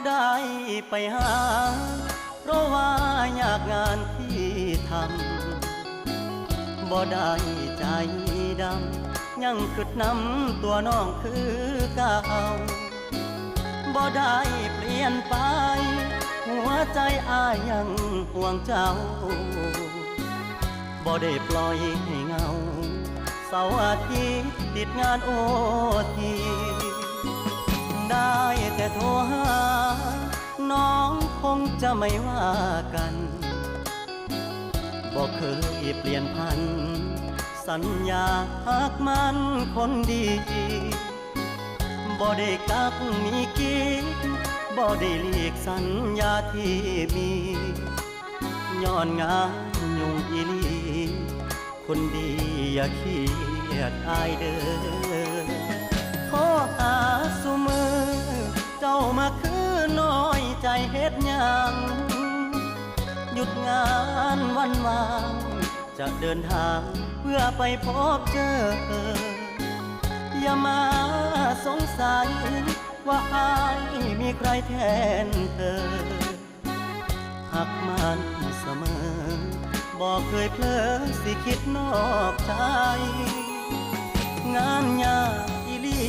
ได้ไปหาเพราะว่ายากงานที่ทำบ่ได้ใจดำยังกึดน้ำตัวน้องคือเก่าบ่ได้เปลี่ยนไปหัวใจอ้ายยังห่วงเจ้าบ่ได้ปล่อยให้เงาเสาร์อาทิตย์ติดงานโอทีได้แต่โทรหาน้องคงจะไม่ว่ากันบอกเคยเปลี่ยนพันสัญญาหากมันคนดีบ่ได้กักมีกิ๊กบ่ได้หลีกสัญญาที่มีย้อนงานยุ่งอีหลีคนดีอย่าเครียดอายเด้อขอหาสุมือเจ้ามาคือน้อยใจเฮ็ดหยังหยุดงานวันวางจะเดินทางเพื่อไปพบเจออย่ามาสงสัยว่าอายมีใครแทนเธอหักมันเสมอบอกเคยเพลอสิคิดนอกใจงานยากอีหลี